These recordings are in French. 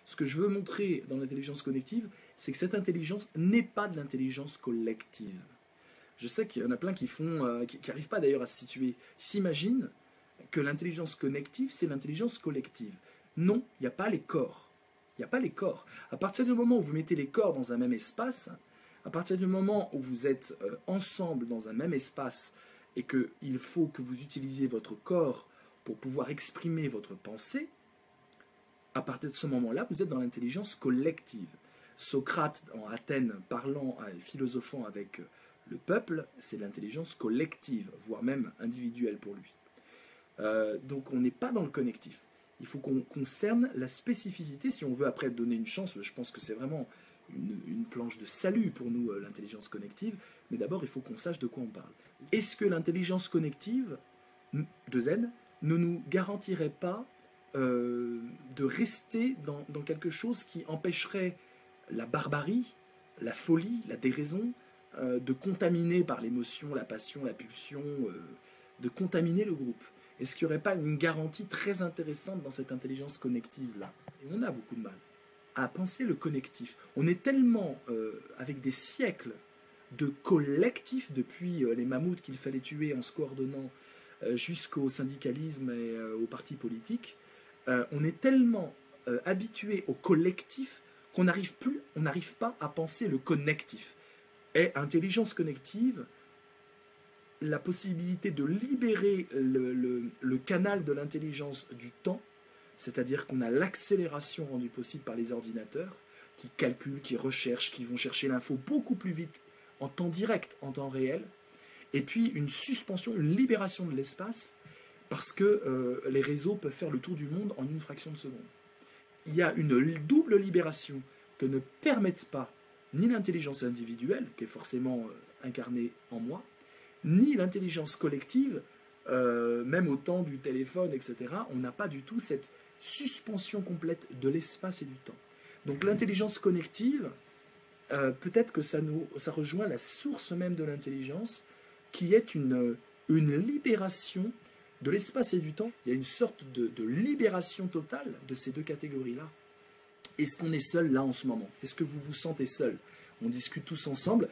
Ce que je veux montrer dans l'intelligence connective, c'est que cette intelligence n'est pas de l'intelligence collective. Je sais qu'il y en a plein qui n'arrivent pas d'ailleurs à se situer, s'imaginent que l'intelligence connective, c'est l'intelligence collective. Non, il n'y a pas les corps. Il n'y a pas les corps. À partir du moment où vous mettez les corps dans un même espace, à partir du moment où vous êtes ensemble dans un même espace et qu'il faut que vous utilisiez votre corps pour pouvoir exprimer votre pensée, à partir de ce moment-là, vous êtes dans l'intelligence collective. Socrate, en Athènes, parlant, philosophant avec le peuple, c'est l'intelligence collective, voire même individuelle pour lui. Donc on n'est pas dans le connectif. Il faut qu'on concerne la spécificité, si on veut après donner une chance, je pense que c'est vraiment une planche de salut pour nous, l'intelligence connective, mais d'abord il faut qu'on sache de quoi on parle. Est-ce que l'intelligence connective de Zen ne nous garantirait pas de rester dans quelque chose qui empêcherait la barbarie, la folie, la déraison, de contaminer par l'émotion, la passion, la pulsion, de contaminer le groupe? Est-ce qu'il n'y aurait pas une garantie très intéressante dans cette intelligence connective-là? Et on a beaucoup de mal à penser le connectif. On est tellement, avec des siècles de collectifs, depuis les mammouths qu'il fallait tuer en se coordonnant jusqu'au syndicalisme et aux partis politiques, on est tellement habitué au collectif qu'on n'arrive pas à penser le connectif. Et intelligence connective, la possibilité de libérer le canal de l'intelligence du temps, c'est-à-dire qu'on a l'accélération rendue possible par les ordinateurs, qui calculent, qui recherchent, qui vont chercher l'info beaucoup plus vite, en temps direct, en temps réel, et puis une suspension, une libération de l'espace, parce que les réseaux peuvent faire le tour du monde en une fraction de seconde. Il y a une double libération que ne permettent pas ni l'intelligence individuelle, qui est forcément incarnée en moi, ni l'intelligence collective, même au temps du téléphone, etc. On n'a pas du tout cette suspension complète de l'espace et du temps. Donc l'intelligence connective, peut-être que ça rejoint la source même de l'intelligence, qui est une libération de l'espace et du temps. Il y a une sorte de libération totale de ces deux catégories-là. Est-ce qu'on est seul là en ce moment? Est-ce que vous vous sentez seul? On discute tous ensemble,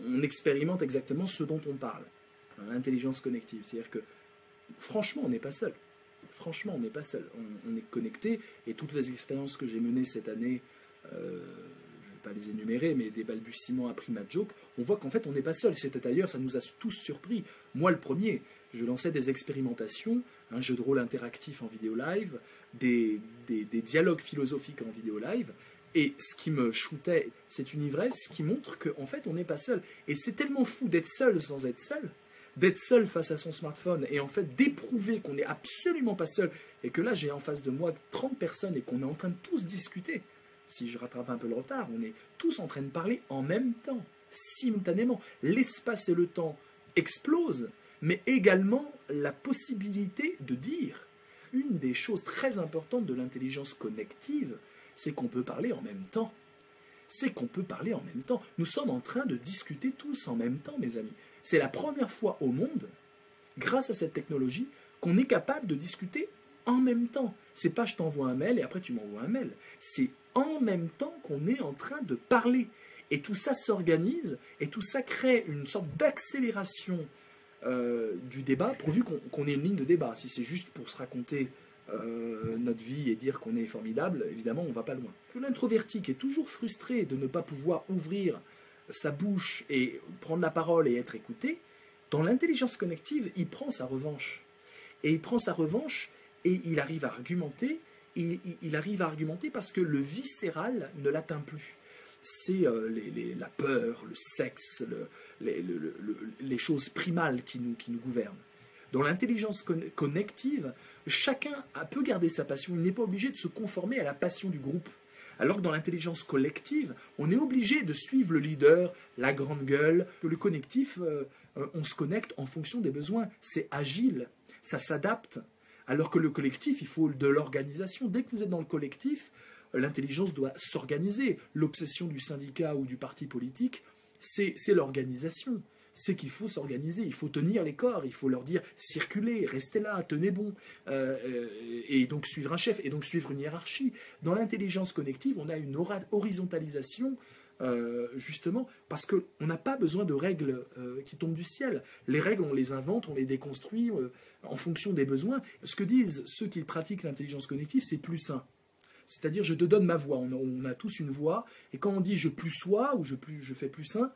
on expérimente exactement ce dont on parle. L'intelligence connective, c'est-à-dire que franchement, on n'est pas seul. Franchement, on n'est pas seul. On est connecté, et toutes les expériences que j'ai menées cette année, je ne vais pas les énumérer, mais des balbutiements à prima joke, on voit qu'en fait, on n'est pas seul. C'était d'ailleurs, ça nous a tous surpris. Moi, le premier, je lançais des expérimentations, un jeu de rôle interactif en vidéo live, des dialogues philosophiques en vidéo live, et ce qui me shootait, c'est une ivresse qui montre qu'en fait, on n'est pas seul. Et c'est tellement fou d'être seul sans être seul, d'être seul face à son smartphone, et en fait d'éprouver qu'on n'est absolument pas seul, et que là, j'ai en face de moi 30 personnes, et qu'on est en train de tous discuter. Si je rattrape un peu le retard, on est tous en train de parler en même temps, simultanément. L'espace et le temps explosent, mais également la possibilité de dire. Une des choses très importantes de l'intelligence connective, c'est qu'on peut parler en même temps. C'est qu'on peut parler en même temps. Nous sommes en train de discuter tous en même temps, mes amis. C'est la première fois au monde, grâce à cette technologie, qu'on est capable de discuter en même temps. C'est pas je t'envoie un mail et après tu m'envoies un mail. C'est en même temps qu'on est en train de parler. Et tout ça s'organise, et tout ça crée une sorte d'accélération du débat, pourvu qu'on ait une ligne de débat. Si c'est juste pour se raconter notre vie et dire qu'on est formidable, évidemment, on ne va pas loin. L'introverti qui est toujours frustré de ne pas pouvoir ouvrir sa bouche et prendre la parole et être écouté, dans l'intelligence connective, il prend sa revanche. Et il prend sa revanche et il arrive à argumenter, il arrive à argumenter parce que le viscéral ne l'atteint plus. C'est la peur, le sexe, les choses primales qui nous gouvernent. Dans l'intelligence connective, chacun peut garder sa passion. Il n'est pas obligé de se conformer à la passion du groupe. Alors que dans l'intelligence collective, on est obligé de suivre le leader, la grande gueule. Le connectif, on se connecte en fonction des besoins. C'est agile, ça s'adapte. Alors que le collectif, il faut de l'organisation. Dès que vous êtes dans le collectif, l'intelligence doit s'organiser. L'obsession du syndicat ou du parti politique, c'est l'organisation. c'est qu'il faut s'organiser, il faut tenir les corps, il faut leur dire circulez, restez là, tenez bon, et donc suivre un chef, et donc suivre une hiérarchie. Dans l'intelligence connective, on a une horizontalisation, justement, parce qu'on n'a pas besoin de règles qui tombent du ciel. Les règles, on les invente, on les déconstruit en fonction des besoins. Ce que disent ceux qui pratiquent l'intelligence connective, c'est plus sain. C'est-à-dire, je te donne ma voix. On a tous une voix. Et quand on dit je plus sois ou je fais plus un,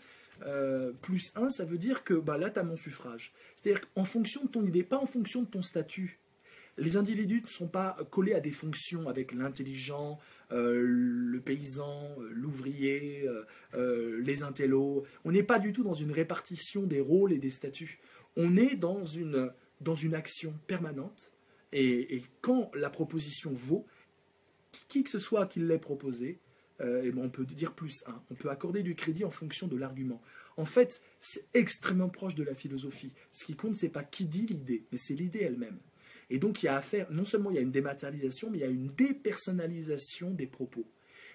plus un, ça veut dire que bah, là, tu as mon suffrage. C'est-à-dire qu'en fonction de ton idée, pas en fonction de ton statut. Les individus ne sont pas collés à des fonctions avec l'intelligent, le paysan, l'ouvrier, les intellos. On n'est pas du tout dans une répartition des rôles et des statuts. On est dans une action permanente. Et quand la proposition vaut, qui que ce soit qui l'ait proposé, eh ben on peut dire plus un. On peut accorder du crédit en fonction de l'argument. En fait, c'est extrêmement proche de la philosophie. Ce qui compte, c'est pas qui dit l'idée, mais c'est l'idée elle-même. Et donc, il y a à faire, non seulement il y a une dématérialisation, mais il y a une dépersonnalisation des propos.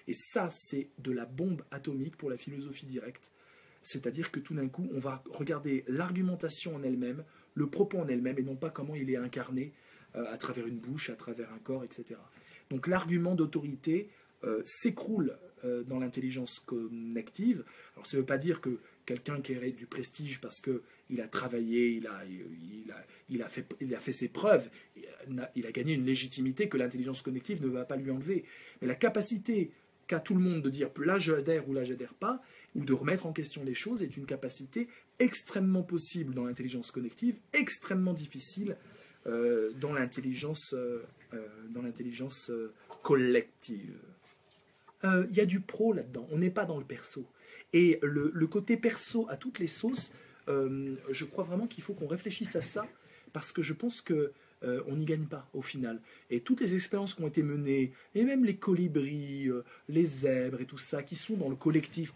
Et ça, c'est de la bombe atomique pour la philosophie directe. C'est-à-dire que tout d'un coup, on va regarder l'argumentation en elle-même, le propos en elle-même, et non pas comment il est incarné à travers une bouche, à travers un corps, etc. Donc l'argument d'autorité s'écroule dans l'intelligence connective. Alors ça ne veut pas dire que quelqu'un qui aurait du prestige parce qu'il a travaillé, il a fait ses preuves, il a gagné une légitimité que l'intelligence connective ne va pas lui enlever. Mais la capacité qu'a tout le monde de dire là j'adhère ou là j'adhère pas, ou de remettre en question les choses, est une capacité extrêmement possible dans l'intelligence connective, extrêmement difficile dans l'intelligence collective. Il y a du pro là-dedans, on n'est pas dans le perso. Et le côté perso à toutes les sauces, je crois vraiment qu'il faut qu'on réfléchisse à ça, parce que je pense que on n'y gagne pas au final. Et toutes les expériences qui ont été menées, et même les colibris, les zèbres et tout ça, qui sont dans le collectif,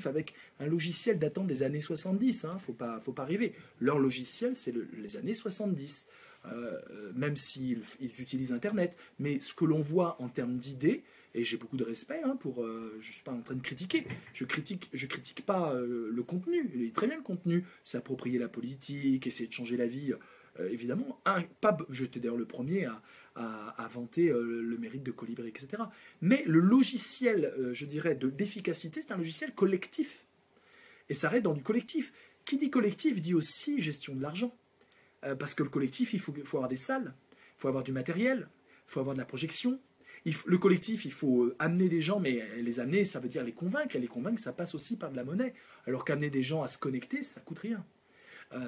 avec un logiciel datant des années 70, hein, faut pas rêver. Leur logiciel, c'est les années 70. Même s'ils utilisent Internet, mais ce que l'on voit en termes d'idées, et j'ai beaucoup de respect pour, je ne suis pas en train de critiquer, je critique pas le contenu, il est très bien le contenu, s'approprier la politique, essayer de changer la vie, évidemment, j'étais d'ailleurs le premier à vanter le mérite de Colibri, etc. Mais le logiciel, je dirais, d'efficacité, c'est un logiciel collectif, et ça reste dans du collectif. Qui dit collectif dit aussi gestion de l'argent. Parce que le collectif, il faut avoir des salles, il faut avoir du matériel, il faut avoir de la projection. Le collectif, il faut amener des gens, mais les amener, ça veut dire les convaincre. Et les convaincre, ça passe aussi par de la monnaie. Alors qu'amener des gens à se connecter, ça coûte rien.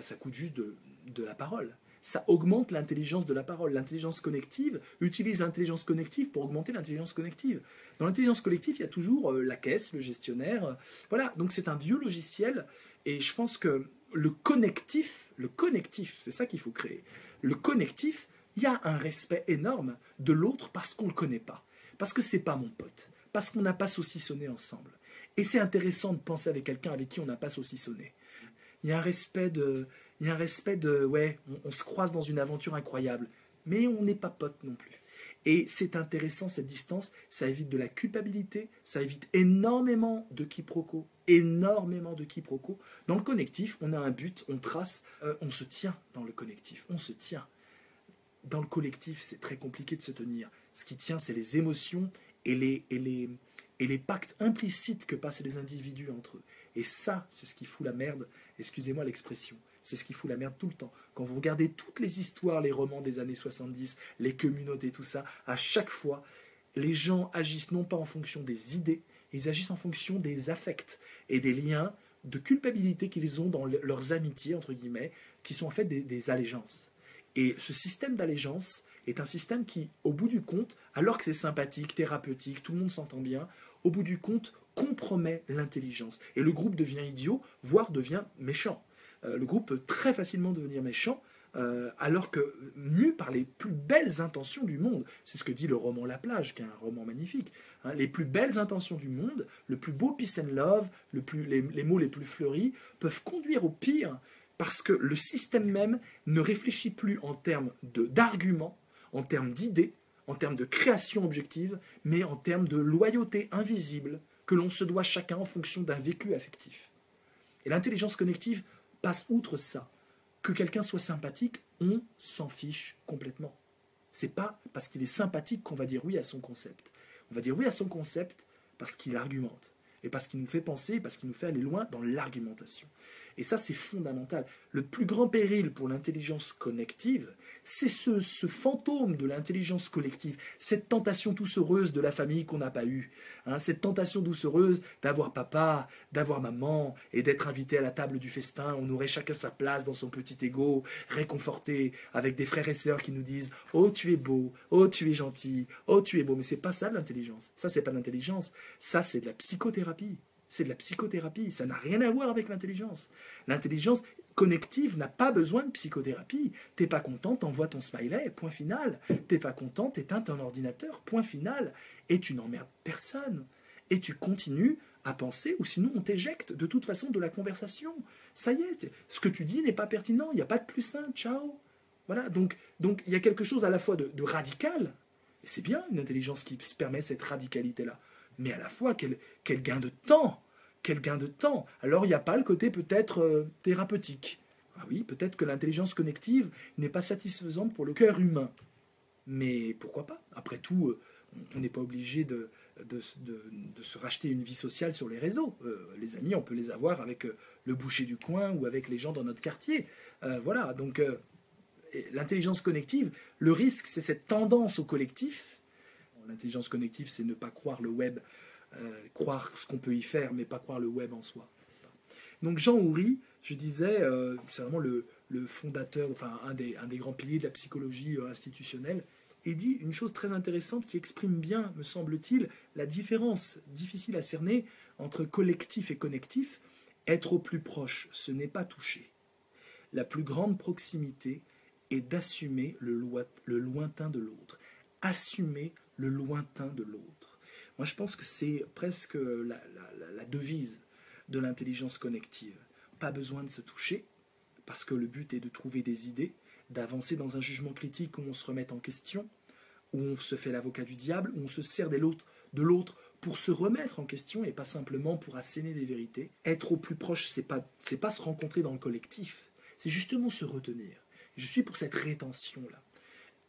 Ça coûte juste de la parole. Ça augmente l'intelligence de la parole. L'intelligence connective utilise l'intelligence connective pour augmenter l'intelligence connective. Dans l'intelligence collective, il y a toujours la caisse, le gestionnaire. Voilà, donc c'est un vieux logiciel. Et je pense que le connectif, c'est ça qu'il faut créer. Le connectif, il y a un respect énorme de l'autre parce qu'on ne le connaît pas. Parce que c'est pas mon pote. Parce qu'on n'a pas saucissonné ensemble. Et c'est intéressant de penser avec quelqu'un avec qui on n'a pas saucissonné. Il y a un respect de ouais, on se croise dans une aventure incroyable. Mais on n'est pas potes non plus. Et c'est intéressant cette distance, ça évite de la culpabilité, ça évite énormément de quiproquos, Dans le connectif, on a un but, on trace, on se tient dans le connectif, on se tient. Dans le collectif, c'est très compliqué de se tenir. Ce qui tient, c'est les émotions et les pactes implicites que passent les individus entre eux. Et ça, c'est ce qui fout la merde, excusez-moi l'expression. C'est ce qui fout la merde tout le temps. Quand vous regardez toutes les histoires, les romans des années 70, les communautés, tout ça, à chaque fois, les gens agissent non pas en fonction des idées, ils agissent en fonction des affects et des liens de culpabilité qu'ils ont dans leurs amitiés, entre guillemets, qui sont en fait des allégeances. Et ce système d'allégeance est un système qui, au bout du compte, alors que c'est sympathique, thérapeutique, tout le monde s'entend bien, au bout du compte, compromet l'intelligence. Et le groupe devient idiot, voire devient méchant. Le groupe peut très facilement devenir méchant, alors que mu par les plus belles intentions du monde. C'est ce que dit le roman La Plage, qui est un roman magnifique. Hein, les plus belles intentions du monde, le plus beau peace and love, les mots les plus fleuris, peuvent conduire au pire, parce que le système même ne réfléchit plus en termes d'arguments, en termes d'idées, en termes de création objective, mais en termes de loyauté invisible que l'on se doit chacun en fonction d'un vécu affectif. Et l'intelligence connective passe outre ça. Que quelqu'un soit sympathique, on s'en fiche complètement. C'est pas parce qu'il est sympathique qu'on va dire oui à son concept. On va dire oui à son concept parce qu'il argumente. Et parce qu'il nous fait penser, parce qu'il nous fait aller loin dans l'argumentation. Et ça, c'est fondamental. Le plus grand péril pour l'intelligence connective, c'est ce fantôme de l'intelligence collective, cette tentation doucereuse de la famille qu'on n'a pas eue, hein, cette tentation doucereuse d'avoir papa, d'avoir maman, et d'être invité à la table du festin, on aurait chacun sa place dans son petit ego, réconforté, avec des frères et sœurs qui nous disent « Oh, tu es beau, oh, tu es gentil, oh, tu es beau ». Mais c'est pas ça l'intelligence, ça c'est pas l'intelligence, ça c'est de la psychothérapie. C'est de la psychothérapie, ça n'a rien à voir avec l'intelligence. L'intelligence connective n'a pas besoin de psychothérapie. T'es pas content, t'envoies ton smiley, point final. T'es pas content, t'éteins ton ordinateur, point final. Et tu n'emmerdes personne. Et tu continues à penser, ou sinon on t'éjecte de toute façon de la conversation. Ça y est, ce que tu dis n'est pas pertinent, il n'y a pas de plus simple, ciao. Voilà, donc il y a quelque chose à la fois de radical, et c'est bien une intelligence qui se permet cette radicalité-là, mais à la fois quel gain de temps. Quel gain de temps. Alors il n'y a pas le côté peut-être thérapeutique. Ah oui, peut-être que l'intelligence connective n'est pas satisfaisante pour le cœur humain. Mais pourquoi pas? Après tout, on n'est pas obligé de se racheter une vie sociale sur les réseaux. Les amis, on peut les avoir avec le boucher du coin ou avec les gens dans notre quartier. Voilà, donc l'intelligence connective, le risque, c'est cette tendance au collectif. L'intelligence connective, c'est ne pas croire le web, croire ce qu'on peut y faire, mais pas croire le web en soi. Donc Jean Oury, je disais, c'est vraiment le fondateur, enfin un des grands piliers de la psychologie institutionnelle, et dit une chose très intéressante qui exprime bien, me semble-t-il, la différence difficile à cerner entre collectif et connectif. Être au plus proche, ce n'est pas toucher. La plus grande proximité est d'assumer le lointain de l'autre. Assumer le lointain de l'autre. Moi, je pense que c'est presque la devise de l'intelligence connective. Pas besoin de se toucher, parce que le but est de trouver des idées, d'avancer dans un jugement critique où on se remet en question, où on se fait l'avocat du diable, où on se sert de l'autre pour se remettre en question et pas simplement pour asséner des vérités. Être au plus proche, c'est pas se rencontrer dans le collectif, c'est justement se retenir. Je suis pour cette rétention-là.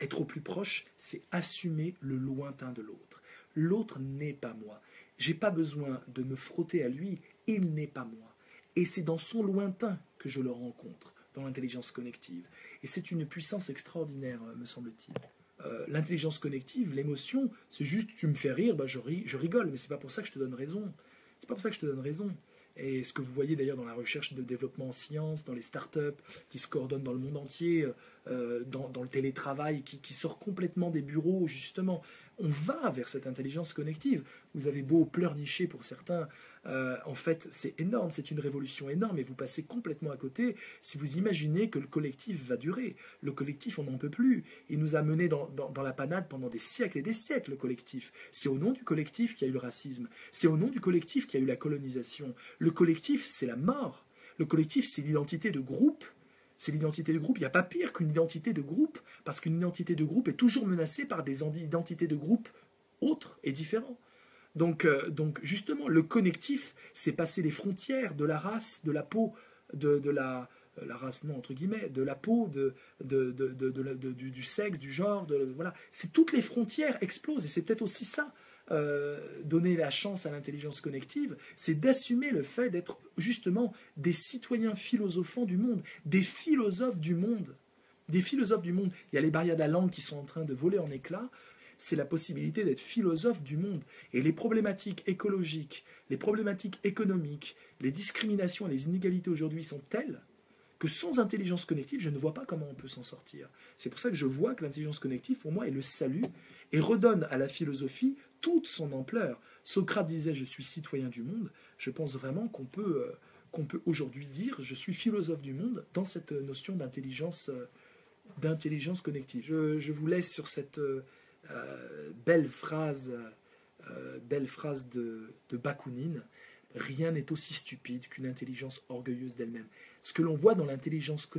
Être au plus proche, c'est assumer le lointain de l'autre. L'autre n'est pas moi. J'ai pas besoin de me frotter à lui, il n'est pas moi. Et c'est dans son lointain que je le rencontre, dans l'intelligence connective. Et c'est une puissance extraordinaire, me semble-t-il. L'intelligence connective, l'émotion, c'est juste tu me fais rire, bah je rigole, mais c'est pas pour ça que je te donne raison. C'est pas pour ça que je te donne raison. Et ce que vous voyez d'ailleurs dans la recherche de développement en sciences, dans les startups qui se coordonnent dans le monde entier, dans le télétravail qui sort complètement des bureaux, justement, on va vers cette intelligence connective. Vous avez beau pleurnicher pour certains, en fait c'est énorme, c'est une révolution énorme et vous passez complètement à côté si vous imaginez que le collectif va durer. Le collectif, on n'en peut plus. Il nous a menés dans la panade pendant des siècles et des siècles, le collectif. C'est au nom du collectif qu'il y a eu le racisme. C'est au nom du collectif qu'il y a eu la colonisation. Le collectif, c'est la mort. Le collectif, c'est l'identité de groupe. C'est l'identité de groupe. Il n'y a pas pire qu'une identité de groupe, parce qu'une identité de groupe est toujours menacée par des identités de groupe autres et différents. Donc justement, le connectif, c'est passer les frontières de la race, de la peau, de la race, non, entre guillemets, de la peau, du sexe, du genre, voilà. C'est toutes les frontières explosent, et c'est peut-être aussi ça, donner la chance à l'intelligence connective, c'est d'assumer le fait d'être justement des citoyens philosophants du monde, des philosophes du monde. Des philosophes du monde. Il y a les barrières de la langue qui sont en train de voler en éclats. C'est la possibilité d'être philosophe du monde. Et les problématiques écologiques, les problématiques économiques, les discriminations et les inégalités aujourd'hui sont telles que sans intelligence connective, je ne vois pas comment on peut s'en sortir. C'est pour ça que je vois que l'intelligence connective, pour moi, est le salut et redonne à la philosophie toute son ampleur. Socrate disait « je suis citoyen du monde ». Je pense vraiment qu'on peut aujourd'hui dire « je suis philosophe du monde » dans cette notion d'intelligence connective. Je vous laisse sur cette belle phrase de Bakounine. Rien n'est aussi stupide qu'une intelligence orgueilleuse d'elle-même. Ce que l'on voit dans l'intelligence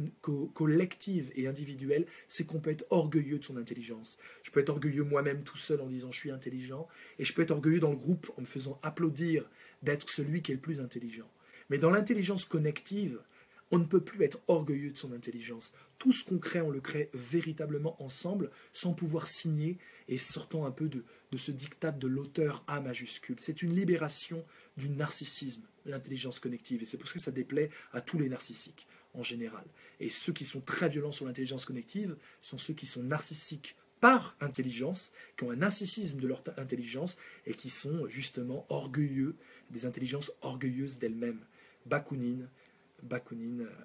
collective et individuelle, c'est qu'on peut être orgueilleux de son intelligence. Je peux être orgueilleux moi-même tout seul en disant je suis intelligent, et je peux être orgueilleux dans le groupe en me faisant applaudir d'être celui qui est le plus intelligent. Mais dans l'intelligence connective, on ne peut plus être orgueilleux de son intelligence. Tout ce qu'on crée, on le crée véritablement ensemble, sans pouvoir signer et sortant un peu de ce diktat de l'auteur A majuscule. C'est une libération du narcissisme, l'intelligence connective. Et c'est pour ça que ça déplaît à tous les narcissiques, en général. Et ceux qui sont très violents sur l'intelligence connective sont ceux qui sont narcissiques par intelligence, qui ont un narcissisme de leur intelligence et qui sont justement orgueilleux, des intelligences orgueilleuses d'elles-mêmes. Bakounine,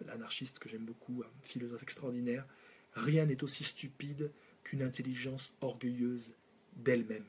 l'anarchiste que j'aime beaucoup, un philosophe extraordinaire, rien n'est aussi stupide qu'une intelligence orgueilleuse d'elle-même.